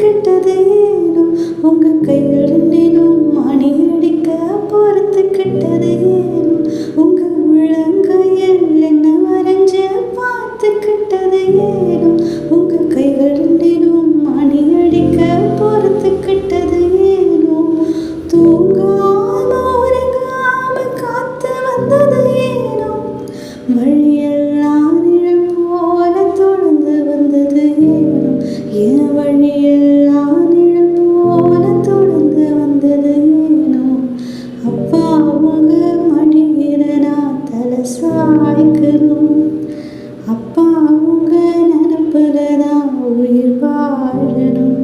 கெட்டது ஏனோ உங்க கைகள் ரெண்டிலும் மணி அடிக்க பொறுத்து கெட்டது ஏனோ உங்க உள்ளங்கையில் என்ன வரைஞ்சு பார்த்து கெட்டது ஏனோ உங்க கைகள் ரெண்டிலும் மணி அடிக்க பொறுத்து கெட்டது ஏனோ தூங்காம உறங்காம காத்து வந்தது ஏனோ வழியெல்லாம் நிழல் போல தொடர்ந்து வந்தது ஏனோ என் வழியெல்லாம் நிழல் போல தொடர்ந்து வந்தது ஏனோ அப்பா உங்க மடியில நான் தலை சாய்க்கணும் அப்பா உங்க நினப்புல தான் உயிர் வாழணும்